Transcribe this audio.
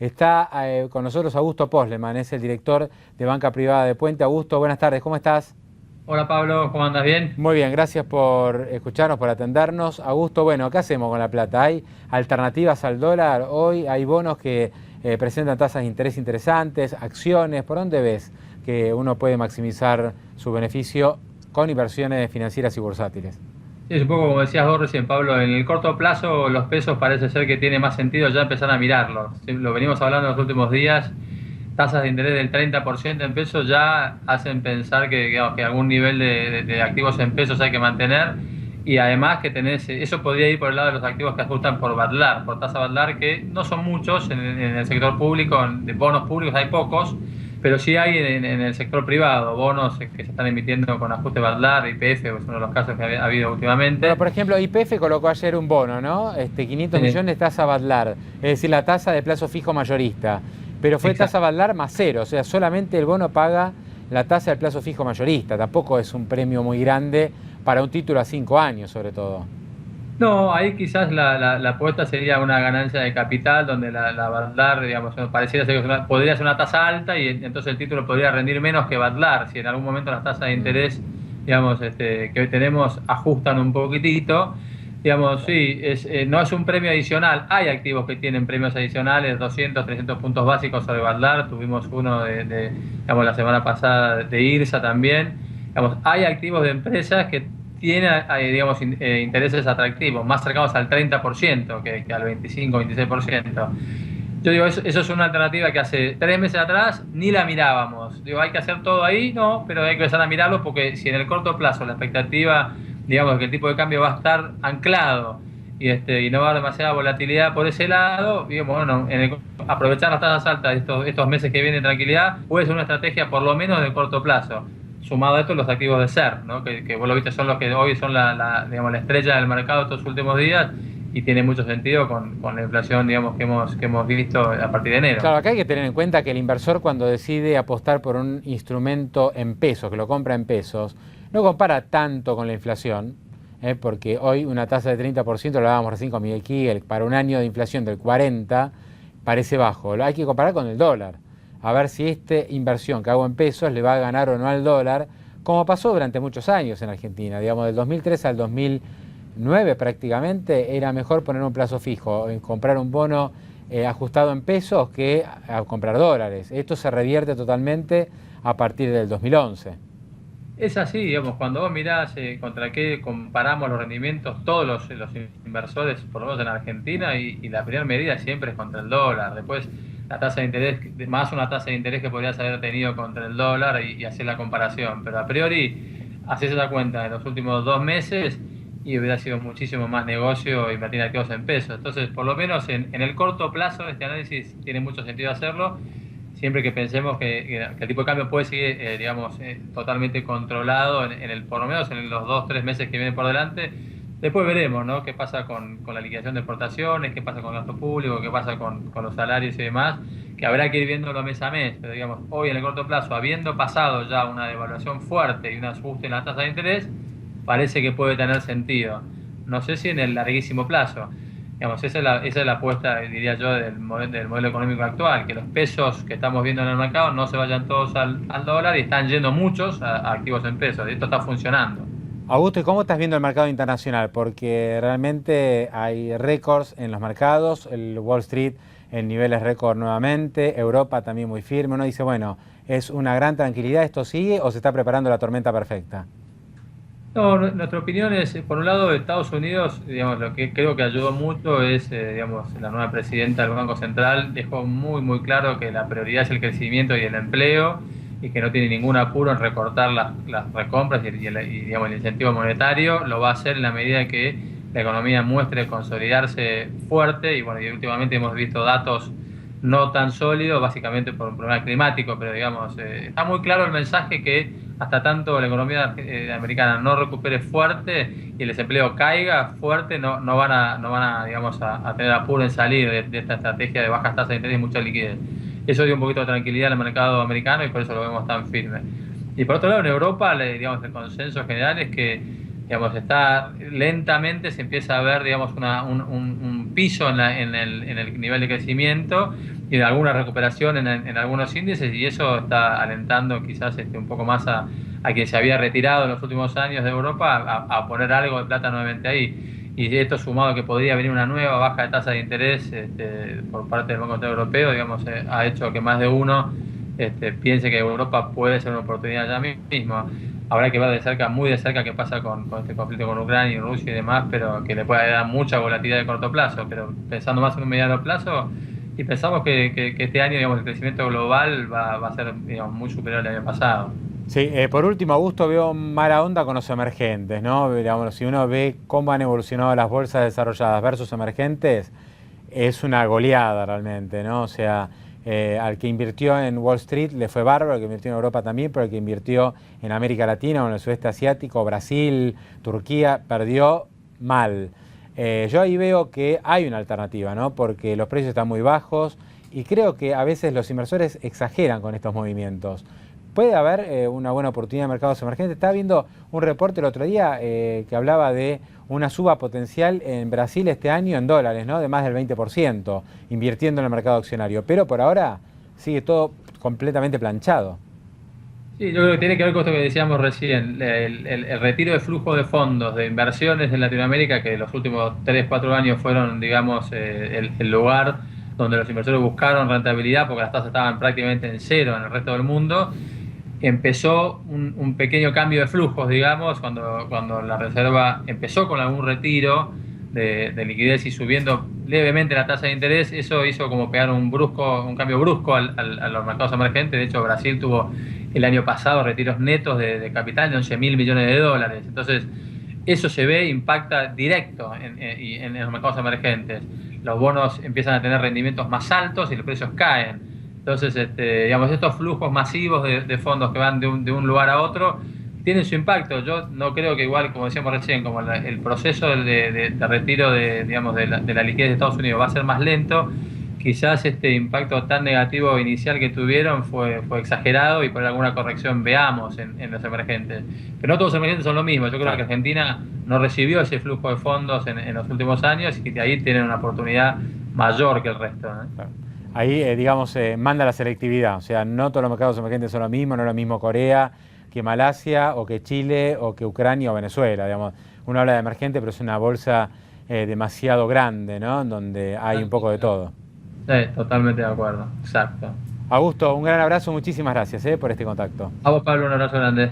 Está con nosotros Augusto Posleman, es el director de Banca Privada de Puente. Augusto, buenas tardes, ¿cómo estás? Hola Pablo, ¿cómo andas? ¿Bien? Muy bien, gracias por escucharnos, por atendernos. Augusto, bueno, ¿qué hacemos con la plata? ¿Hay alternativas al dólar? Hoy hay bonos que presentan tasas de interés interesantes, acciones. ¿Por dónde ves que uno puede maximizar su beneficio con inversiones financieras y bursátiles? Sí, es un poco como decías vos recién, Pablo, en el corto plazo los pesos parece ser que tiene más sentido ya empezar a mirarlos. Sí, lo venimos hablando en los últimos días, tasas de interés del 30% en pesos ya hacen pensar que, digamos, que algún nivel de activos en pesos hay que mantener y además que tenés, eso podría ir por el lado de los activos que ajustan por Badlar, por tasa Badlar, que no son muchos en el sector público, de bonos públicos hay pocos. Pero sí hay en el sector privado bonos que se están emitiendo con ajuste Badlar, YPF, es uno de los casos que ha habido Bueno, últimamente. por ejemplo, YPF colocó ayer un bono, ¿no? 500 Sí, millones tasa Badlar, es decir, la tasa de plazo fijo mayorista. Pero fue tasa exacto. Badlar más cero, o sea, solamente el bono paga la tasa del plazo fijo mayorista. Tampoco es un premio muy grande para un título a 5 años, sobre todo. No, ahí quizás la apuesta sería una ganancia de capital donde la Badlar, digamos, pareciera ser que podría ser una tasa alta y entonces el título podría rendir menos que Badlar. Si en algún momento las tasas de interés, digamos, que hoy tenemos ajustan un poquitito, digamos, sí, no es un premio adicional. Hay activos que tienen premios adicionales, 200, 300 puntos básicos sobre Badlar. Tuvimos uno digamos, la semana pasada de IRSA también. Digamos, hay activos de empresas que tienen, digamos, intereses atractivos, más cercanos al 30% que al 25, 26%. Yo digo, eso es una alternativa que hace 3 meses atrás ni la mirábamos. Digo, hay que hacer todo ahí, no, pero hay que empezar a mirarlo porque si en el corto plazo la expectativa, digamos, que el tipo de cambio va a estar anclado y no va a haber demasiada volatilidad por ese lado, digamos, bueno, aprovechar las tasas altas de estos meses que vienen de tranquilidad puede ser una estrategia por lo menos de corto plazo. Sumado a esto los activos de SER, ¿no? Que vos lo viste, son los que hoy son digamos, la estrella del mercado estos últimos días y tiene mucho sentido con la inflación, digamos, que hemos visto a partir de enero. Claro, acá hay que tener en cuenta que el inversor cuando decide apostar por un instrumento en pesos, que lo compra en pesos, no compara tanto con la inflación, porque hoy una tasa de 30%, lo hablábamos recién con Miguel Kiel, para un año de inflación del 40 parece bajo. Lo hay que comparar con el dólar, a ver si esta inversión que hago en pesos le va a ganar o no al dólar, como pasó durante muchos años en Argentina, digamos del 2003 al 2009 prácticamente, era mejor poner un plazo fijo, comprar un bono ajustado en pesos que a comprar dólares. Esto se revierte totalmente a partir del 2011. Es así, digamos, cuando vos mirás contra qué comparamos los rendimientos, todos los inversores, por lo menos en Argentina, y la primera medida siempre es contra el dólar. Después, la tasa de interés, más una tasa de interés que podrías haber tenido contra el dólar y hacer la comparación. Pero a priori, haces esa cuenta en los últimos 2 meses y hubiera sido muchísimo más negocio invertir activos en pesos. Entonces, por lo menos en el corto plazo, este análisis tiene mucho sentido hacerlo siempre que pensemos que el tipo de cambio puede seguir, digamos, totalmente controlado por lo menos en los 2, 3 meses que vienen por delante. Después veremos, ¿no? Qué pasa con la liquidación de exportaciones, qué pasa con el gasto público, qué pasa con los salarios y demás, que habrá que ir viéndolo mes a mes. Pero digamos, hoy en el corto plazo, habiendo pasado ya una devaluación fuerte y un ajuste en la tasa de interés, parece que puede tener sentido. No sé si en el larguísimo plazo. Digamos, esa es la apuesta, diría yo, del modelo económico actual, que los pesos que estamos viendo en el mercado no se vayan todos al dólar y están yendo muchos a activos en pesos. Y esto está funcionando. Augusto, ¿y cómo estás viendo el mercado internacional? Porque realmente hay récords en los mercados, el Wall Street en niveles récord nuevamente, Europa también muy firme. Uno dice, bueno, ¿es una gran tranquilidad, esto sigue o se está preparando la tormenta perfecta? No, nuestra opinión es, por un lado, Estados Unidos, digamos, lo que creo que ayudó mucho es, digamos, la nueva presidenta del Banco Central dejó muy, muy claro que la prioridad es el crecimiento y el empleo y que no tiene ningún apuro en recortar las recompras digamos, el incentivo monetario. Lo va a hacer en la medida que la economía muestre consolidarse fuerte y, bueno, y últimamente hemos visto datos no tan sólidos, básicamente por un problema climático, pero digamos, está muy claro el mensaje que hasta tanto la economía americana no recupere fuerte y el desempleo caiga fuerte, no van a digamos, a tener apuro en salir de esta estrategia de bajas tasas de interés y mucha liquidez. Eso dio un poquito de tranquilidad al mercado americano y por eso lo vemos tan firme. Y por otro lado, en Europa, digamos, el consenso general es que digamos, lentamente se empieza a ver, digamos, un piso en el nivel de crecimiento y en alguna recuperación en algunos índices, y eso está alentando quizás un poco más a quien se había retirado en los últimos años de Europa a poner algo de plata nuevamente ahí. Y esto sumado a que podría venir una nueva baja de tasa de interés por parte del Banco Central Europeo, digamos, ha hecho que más de uno piense que Europa puede ser una oportunidad ya mismo. Habrá que ver de cerca, muy de cerca, qué pasa con este conflicto con Ucrania y Rusia y demás, pero que le puede dar mucha volatilidad de corto plazo. Pero pensando más en un mediano plazo, y pensamos que este año, digamos, el crecimiento global va a ser, digamos, muy superior al año pasado. Sí, por último, Augusto, veo mala onda con los emergentes, ¿no? Digamos, si uno ve cómo han evolucionado las bolsas desarrolladas versus emergentes, es una goleada realmente, ¿no? O sea, al que invirtió en Wall Street le fue bárbaro, al que invirtió en Europa también, pero al que invirtió en América Latina o en el sudeste asiático, Brasil, Turquía, perdió mal. Yo ahí veo que hay una alternativa, ¿no? Porque los precios están muy bajos y creo que a veces los inversores exageran con estos movimientos. Puede haber una buena oportunidad de mercados emergentes. Estaba viendo un reporte el otro día que hablaba de una suba potencial en Brasil este año en dólares, ¿no? De más del 20%, invirtiendo en el mercado accionario. Pero por ahora sigue todo completamente planchado. Sí, yo creo que tiene que ver con esto que decíamos recién, el retiro de flujo de fondos, de inversiones en Latinoamérica, que los últimos 3 4 años fueron, digamos, el lugar donde los inversores buscaron rentabilidad, porque las tasas estaban prácticamente en cero en el resto del mundo. Empezó un pequeño cambio de flujos, digamos, cuando la Reserva empezó con algún retiro de liquidez y subiendo levemente la tasa de interés. Eso hizo como pegar un cambio brusco a los mercados emergentes. De hecho, Brasil tuvo el año pasado retiros netos de capital de 11.000 millones de dólares. Entonces, eso se ve, impacta directo en los mercados emergentes. Los bonos empiezan a tener rendimientos más altos y los precios caen. Entonces, digamos, estos flujos masivos de fondos que van de un lugar a otro tienen su impacto. Yo no creo que igual, como decíamos recién, como el proceso de retiro digamos, de la liquidez de Estados Unidos va a ser más lento, quizás este impacto tan negativo inicial que tuvieron fue exagerado y por alguna corrección veamos en los emergentes. Pero no todos los emergentes son lo mismo. Yo creo que Argentina no recibió ese flujo de fondos en los últimos años y que ahí tienen una oportunidad mayor que el resto, ¿eh? Claro. Ahí, digamos, manda la selectividad. O sea, no todos los mercados emergentes son lo mismo, no es lo mismo Corea que Malasia o que Chile o que Ucrania o Venezuela. Digamos, uno habla de emergente, pero es una bolsa demasiado grande, ¿no? Donde hay un poco de todo. Sí, totalmente de acuerdo. Exacto. Augusto, un gran abrazo, muchísimas gracias por este contacto. A vos, Pablo, un abrazo grande.